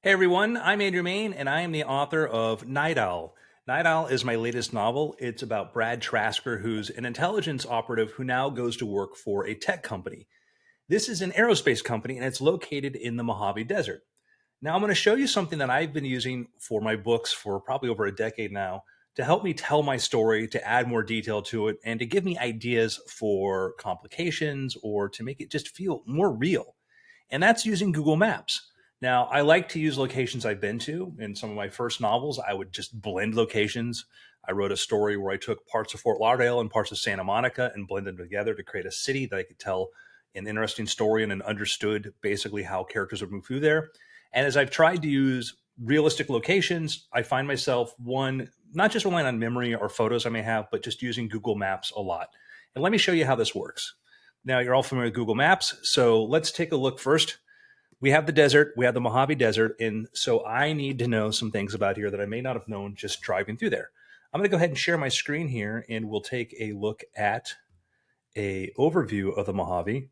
Hey everyone, I'm Mayne, and I am the author of Night Owl. Night Owl is my latest novel. It's about Brad Trasker, who's an intelligence operative who now goes to work for a tech company. This is an aerospace company, and it's located in the Mojave Desert. Now, I'm going to show you something that I've been using for my books for probably over a decade now to help me tell my story, to add more detail to it, and to give me ideas for complications or to make it just feel more real, and that's using Google Maps. Now, I like to use locations I've been to. In some of my first novels, I would just blend locations. I wrote a story where I took parts of Fort Lauderdale and parts of Santa Monica and blended them together to create a city that I could tell an interesting story and understood basically how characters would move through there. And as I've tried to use realistic locations, I find myself one, not just relying on memory or photos I may have, but just using Google Maps a lot. And let me show you how this works. Now, you're all familiar with Google Maps, so let's take a look first. We have the desert, we have the Mojave Desert, and so I need to know some things about here that I may not have known just driving through there. I'm going to go ahead and share my screen here, and we'll take a look at a overview of the Mojave.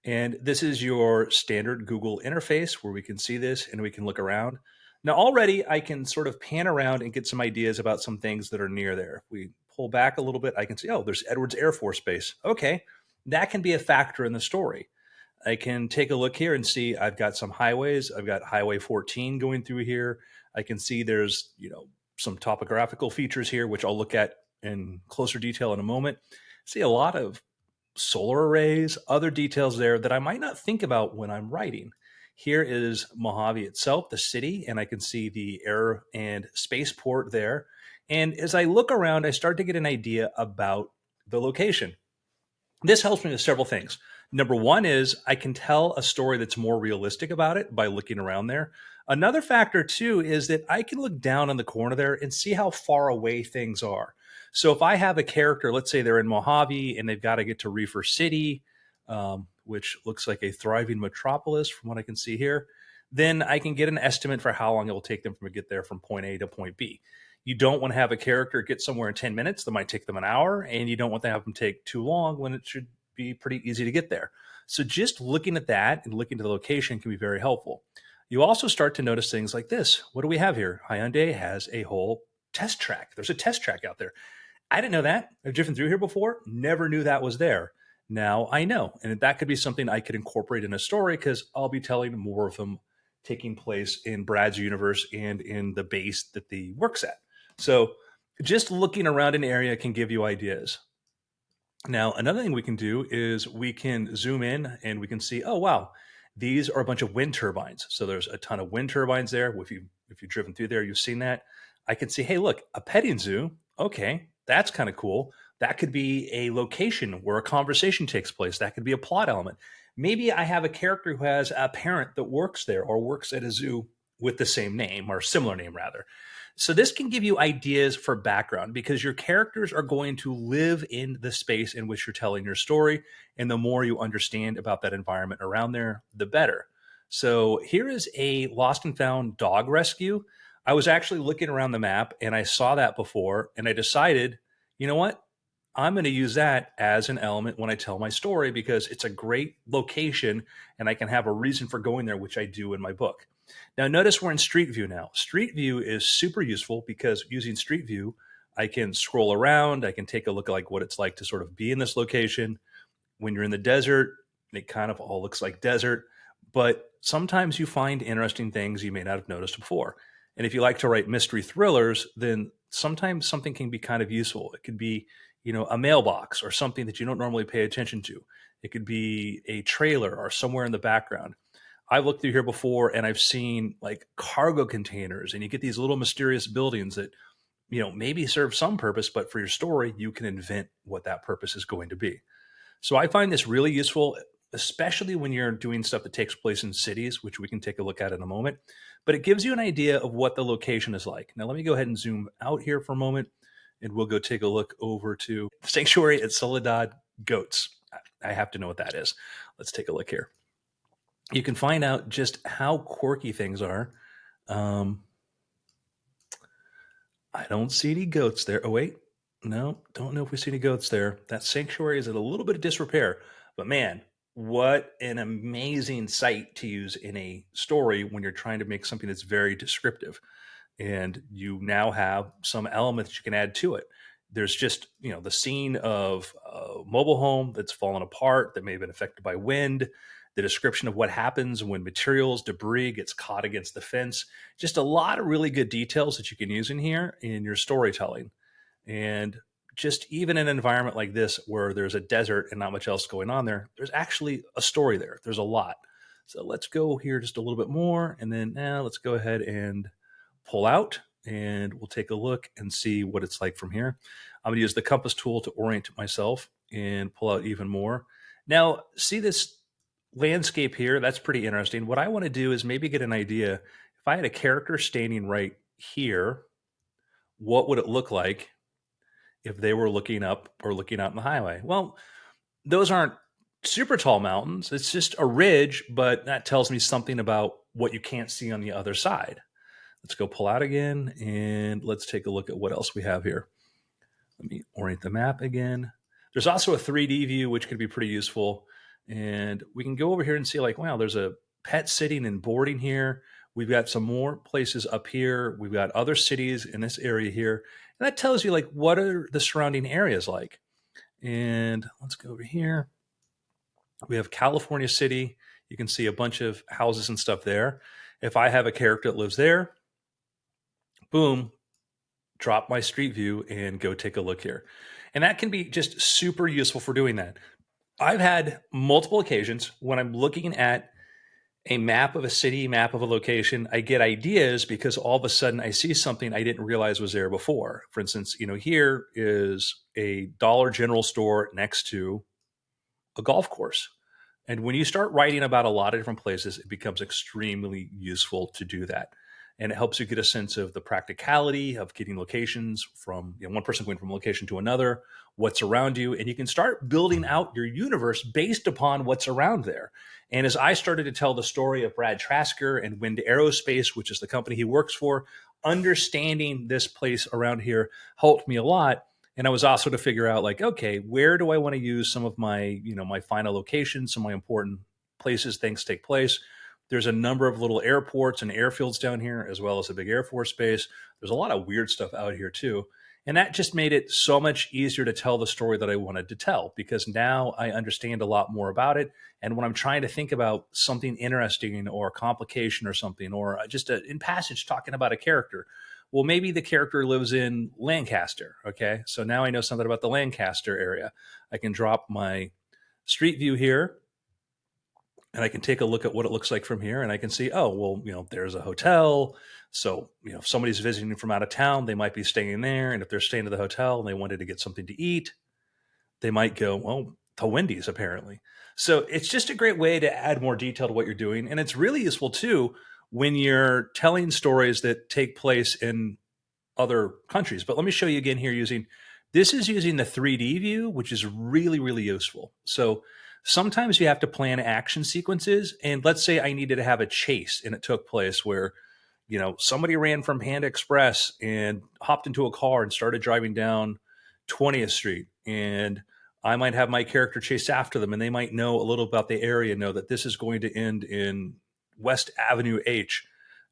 And this is your standard Google interface where we can see this and we can look around. Now, already I can sort of pan around and get some ideas about some things that are near there. If we pull back a little bit, I can see, oh, there's Edwards Air Force Base. Okay, that can be a factor in the story. I can take a look here and see I've got some highways. I've got Highway 14 going through here. I can see there's, some topographical features here, which I'll look at in closer detail in a moment. See a lot of solar arrays, other details there that I might not think about when I'm writing. Here is Mojave itself, the city, and I can see the air and spaceport there. And as I look around, I start to get an idea about the location. This helps me with several things. Number one is I can tell a story that's more realistic about it by looking around there. Another factor, too, is that I can look down on the corner there and see how far away things are. So if I have a character, let's say they're in Mojave and they've got to get to Reefer City, which looks like a thriving metropolis from what I can see here, then I can get an estimate for how long it will take them to get there from point A to point B. You don't want to have a character get somewhere in 10 minutes that might take them an hour, and you don't want to have them take too long when it should be pretty easy to get there. So just looking at that and looking to the location can be very helpful. You also start to notice things like this. What do we have here? Hyundai has a whole test track. There's a test track out there. I didn't know that. I've driven through here before, never knew that was there. Now I know. And that could be something I could incorporate in a story because I'll be telling more of them taking place in Brad's universe and in the base that he works at. So just looking around an area can give you ideas. Now, another thing we can do is we can zoom in and we can see, oh wow, these are a bunch of wind turbines. So there's a ton of wind turbines there. If you've driven through there, you've seen that. I can see, hey, look, a petting zoo. Okay, that's kind of cool. That could be a location where a conversation takes place. That could be a plot element. Maybe I have a character who has a parent that works there or works at a zoo with the same name or similar name rather. So this can give you ideas for background because your characters are going to live in the space in which you're telling your story. And the more you understand about that environment around there, the better. So here is a lost and found dog rescue. I was actually looking around the map and I saw that before and I decided, you know what? I'm going to use that as an element when I tell my story because it's a great location and I can have a reason for going there, which I do in my book. Now, notice we're in Street View now. Street View is super useful because using Street View, I can scroll around. I can take a look at like what it's like to sort of be in this location. When you're in the desert, it kind of all looks like desert, but sometimes you find interesting things you may not have noticed before. And if you like to write mystery thrillers, then sometimes something can be kind of useful. It could be, a mailbox or something that you don't normally pay attention to. It could be a trailer or somewhere in the background. I've looked through here before and I've seen like cargo containers and you get these little mysterious buildings that, maybe serve some purpose, but for your story, you can invent what that purpose is going to be. So I find this really useful, especially when you're doing stuff that takes place in cities, which we can take a look at in a moment. But it gives you an idea of what the location is like. Now, let me go ahead and zoom out here for a moment, and we'll go take a look over to Sanctuary at Soledad Goats. I have to know what that is. Let's take a look here. You can find out just how quirky things are. I don't see any goats there. Oh, wait. No, don't know if we see any goats there. That sanctuary is in a little bit of disrepair, but man, what an amazing sight to use in a story when you're trying to make something that's very descriptive. And you now have some elements you can add to it. There's just, the scene of a mobile home that's fallen apart that may have been affected by wind, the description of what happens when materials, debris gets caught against the fence. Just a lot of really good details that you can use in here in your storytelling. And just even in an environment like this where there's a desert and not much else going on there, there's actually a story there. There's a lot. So let's go here just a little bit more. And then now let's go ahead and pull out and we'll take a look and see what it's like from here. I'm going to use the compass tool to orient myself and pull out even more. Now, see this landscape here? That's pretty interesting. What I want to do is maybe get an idea. If I had a character standing right here, what would it look like if they were looking up or looking out in the highway? Well, those aren't super tall mountains. It's just a ridge, but that tells me something about what you can't see on the other side. Let's go pull out again and let's take a look at what else we have here. Let me orient the map again. There's also a 3D view, which could be pretty useful. And we can go over here and see like, wow, there's a pet sitting and boarding here. We've got some more places up here. We've got other cities in this area here. And that tells you like, what are the surrounding areas like? And let's go over here. We have California City. You can see a bunch of houses and stuff there. If I have a character that lives there, boom, drop my street view and go take a look here. And that can be just super useful for doing that. I've had multiple occasions when I'm looking at a map of a city, map of a location, I get ideas because all of a sudden I see something I didn't realize was there before. For instance, here is a Dollar General store next to a golf course. And when you start writing about a lot of different places, it becomes extremely useful to do that. And it helps you get a sense of the practicality of getting locations from one person going from location to another, what's around you. And you can start building out your universe based upon what's around there. And as I started to tell the story of Brad Trasker and Wind Aerospace, which is the company he works for, understanding this place around here helped me a lot. And I was also to figure out like, okay, where do I want to use some of my, my final locations, some of my important places things take place. There's a number of little airports and airfields down here, as well as a big Air Force base. There's a lot of weird stuff out here too. And that just made it so much easier to tell the story that I wanted to tell because now I understand a lot more about it. And when I'm trying to think about something interesting or a complication or something, or just in passage talking about a character, well, maybe the character lives in Lancaster. Okay. So now I know something about the Lancaster area. I can drop my street view here and I can take a look at what it looks like from here. And I can see, oh, well, there's a hotel. So, if somebody's visiting from out of town, they might be staying there. And if they're staying at the hotel and they wanted to get something to eat, they might go, well, to Wendy's apparently. So it's just a great way to add more detail to what you're doing. And it's really useful too when you're telling stories that take place in other countries. But let me show you again here this is using the 3D view, which is really, really useful. So sometimes you have to plan action sequences. And let's say I needed to have a chase and it took place where, somebody ran from Panda Express and hopped into a car and started driving down 20th Street. And I might have my character chase after them and they might know a little about the area, know that this is going to end in West Avenue H.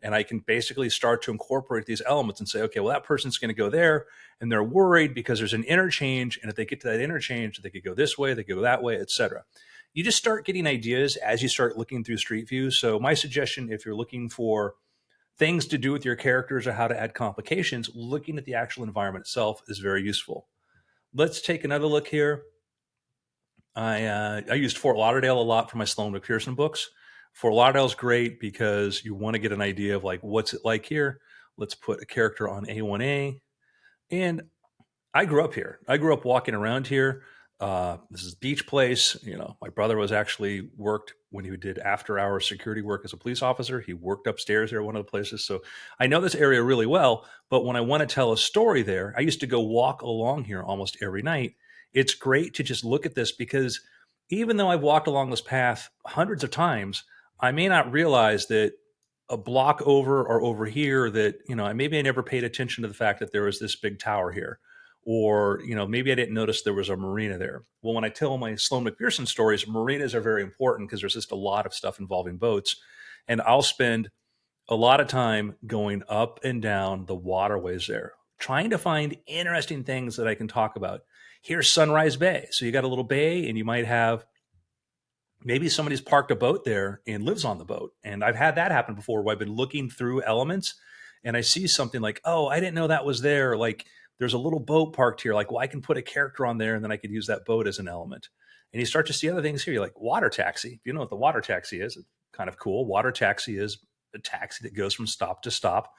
And I can basically start to incorporate these elements and say, okay, well, that person's going to go there and they're worried because there's an interchange. And if they get to that interchange, they could go this way, they could go that way, etc. You just start getting ideas as you start looking through Street View. So my suggestion, if you're looking for things to do with your characters or how to add complications, looking at the actual environment itself is very useful. Let's take another look here. I used Fort Lauderdale a lot for my Sloan McPherson books. Fort Lauderdale's great because you want to get an idea of like, what's it like here? Let's put a character on A1A. And I grew up here. I grew up walking around here. This is Beach Place. My brother was actually worked when he did after hours security work as a police officer. He worked upstairs there, one of the places. So I know this area really well, but when I want to tell a story there, I used to go walk along here almost every night. It's great to just look at this because even though I've walked along this path hundreds of times, I may not realize that a block over or over here that, maybe I never paid attention to the fact that there was this big tower here. or maybe I didn't notice there was a marina there. Well, when I tell my Sloan McPherson stories, marinas are very important because there's just a lot of stuff involving boats, and I'll spend a lot of time going up and down the waterways there, trying to find interesting things that I can talk about. Here's Sunrise Bay. So you got a little bay, and you might have maybe somebody's parked a boat there and lives on the boat. And I've had that happen before where I've been looking through elements and I see something like, oh, I didn't know that was there. Like there's a little boat parked here. Like, well, I can put a character on there and then I could use that boat as an element. And you start to see other things here. You're like, water taxi. If you know what the water taxi is, it's kind of cool. Water taxi is a taxi that goes from stop to stop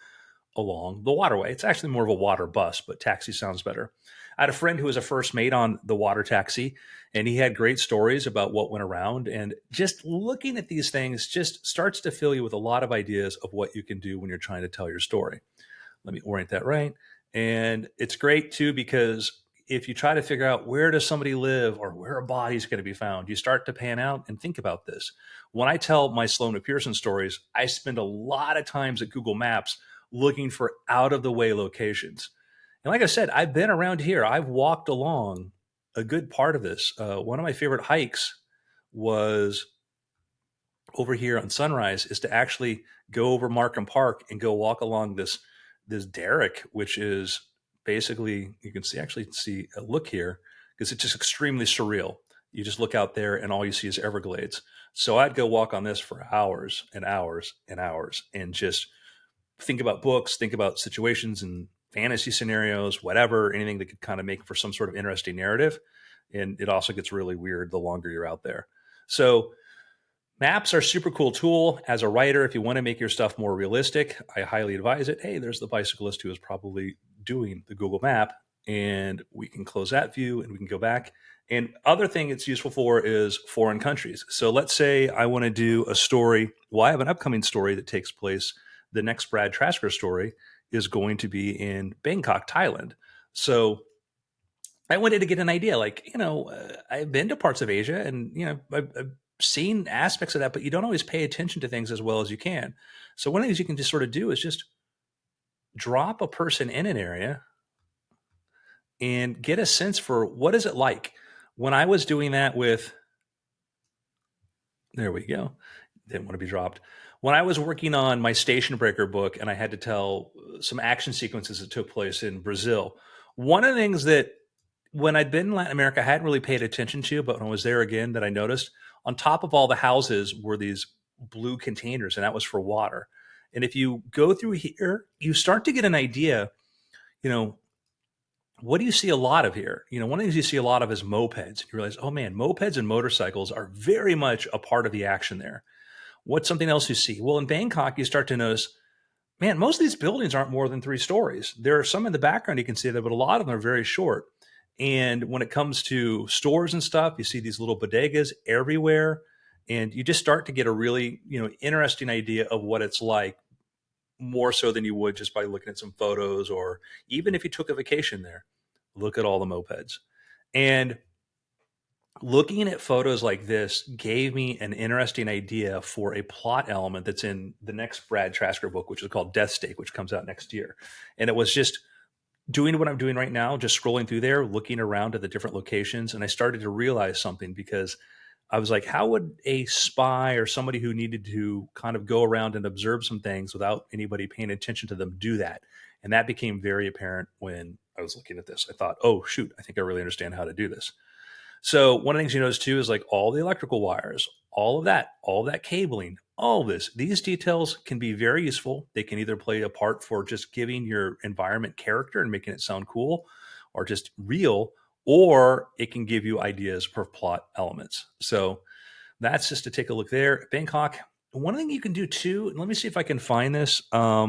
along the waterway. It's actually more of a water bus, but taxi sounds better. I had a friend who was a first mate on the water taxi, and he had great stories about what went around. And just looking at these things just starts to fill you with a lot of ideas of what you can do when you're trying to tell your story. Let me orient that right. And it's great too, because if you try to figure out where does somebody live or where a body is going to be found, you start to pan out and think about this. When I tell my Sloan McPherson stories, I spend a lot of times at Google Maps looking for out of the way locations. And like I said, I've been around here. I've walked along a good part of this. One of my favorite hikes was over here on Sunrise, is to actually go over Markham Park and go walk along this derrick, which is basically, you can see a look here, because it's just extremely surreal. You just look out there and all you see is Everglades. So I'd go walk on this for hours and hours and hours and just think about books, think about situations and fantasy scenarios, whatever, anything that could kind of make for some sort of interesting narrative. And it also gets really weird the longer you're out there. So maps are a super cool tool. As a writer, if you want to make your stuff more realistic, I highly advise it. Hey, there's the bicyclist who is probably doing the Google map, and we can close that view and we can go back. And other thing it's useful for is foreign countries. So let's say I want to do a story. Well, I have an upcoming story that takes place. The next Brad Trasker story is going to be in Bangkok, Thailand. So I wanted to get an idea, like, I've been to parts of Asia and, I've seen aspects of that, but you don't always pay attention to things as well as you can. So one of the things you can just sort of do is just drop a person in an area and get a sense for what is it like. When I was doing that with, there we go, didn't want to be dropped. When I was working on my Station Breaker book and I had to tell some action sequences that took place in Brazil, one of the things that when I'd been in Latin America, I hadn't really paid attention to, but when I was there again, that I noticed on top of all the houses were these blue containers, and that was for water. And if you go through here, you start to get an idea, you know, what do you see a lot of here? One of the things you see a lot of is mopeds. You realize, oh man, mopeds and motorcycles are very much a part of the action there. What's something else you see? Well, in Bangkok, you start to notice, man, most of these buildings aren't more than 3 stories. There are some in the background you can see that, but a lot of them are very short. And when it comes to stores and stuff, you see these little bodegas everywhere. And you just start to get a really, interesting idea of what it's like, more so than you would just by looking at some photos, or even if you took a vacation there, look at all the mopeds. And looking at photos like this gave me an interesting idea for a plot element that's in the next Brad Trasker book, which is called Death Stake, which comes out next year. And it was just doing what I'm doing right now, just scrolling through there, looking around at the different locations. And I started to realize something, because I was like, how would a spy or somebody who needed to kind of go around and observe some things without anybody paying attention to them do that? And that became very apparent when I was looking at this. I thought, oh, shoot, I think I really understand how to do this. So one of the things you notice too is like all the electrical wires, all of that cabling, all this, these details can be very useful. They can either play a part for just giving your environment character and making it sound cool or just real, or it can give you ideas for plot elements. So that's just to take a look there. Bangkok. One thing you can do too, and let me see if I can find this. Let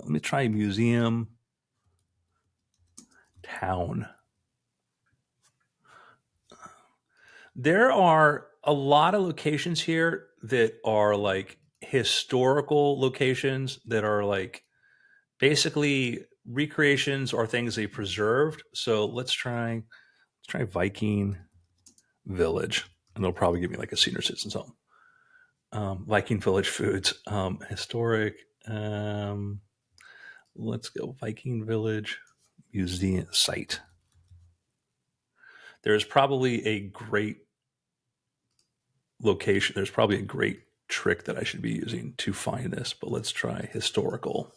me try museum town. There are a lot of locations here that are like historical locations that are like basically recreations or things they preserved. So let's try Viking Village, and they'll probably give me like a senior citizen's home. Viking Village foods, historic. Let's go Viking Village Museum site. There's probably a great location. There's probably a great trick that I should be using to find this, but let's try historical.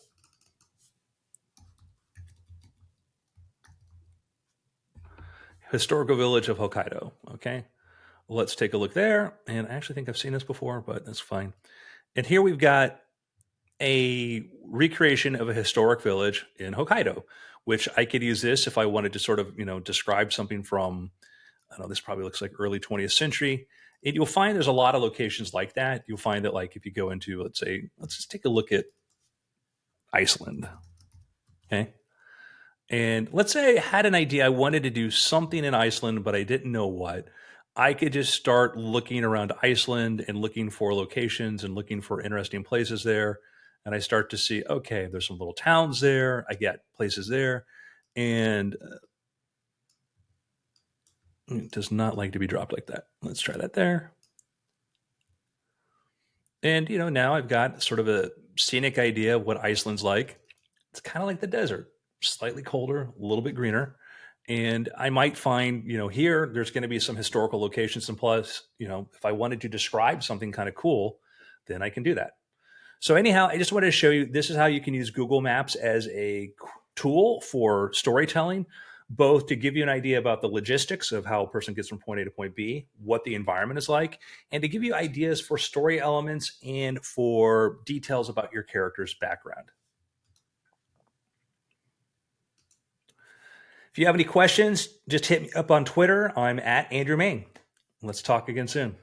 Historical village of Hokkaido. Okay. Let's take a look there. And I actually think I've seen this before, but that's fine. And here we've got a recreation of a historic village in Hokkaido, which I could use this if I wanted to sort of, describe something from, I don't know, this probably looks like early 20th century. And you'll find there's a lot of locations like that. You'll find that, like, if you go into, let's say, let's just take a look at Iceland. Okay. And let's say I had an idea. I wanted to do something in Iceland, but I didn't know what. I could just start looking around Iceland and looking for locations and looking for interesting places there. And I start to see, okay, there's some little towns there. I get places there. And it does not like to be dropped like that. Let's try that there. And, now I've got sort of a scenic idea of what Iceland's like. It's kind of like the desert, slightly colder, a little bit greener. And I might find, here there's going to be some historical locations. And plus, if I wanted to describe something kind of cool, then I can do that. So, anyhow, I just wanted to show you this is how you can use Google Maps as a tool for storytelling, both to give you an idea about the logistics of how a person gets from point A to point B, what the environment is like, and to give you ideas for story elements and for details about your character's background. If you have any questions, just hit me up on Twitter. I'm at Andrew Mayne. Let's talk again soon.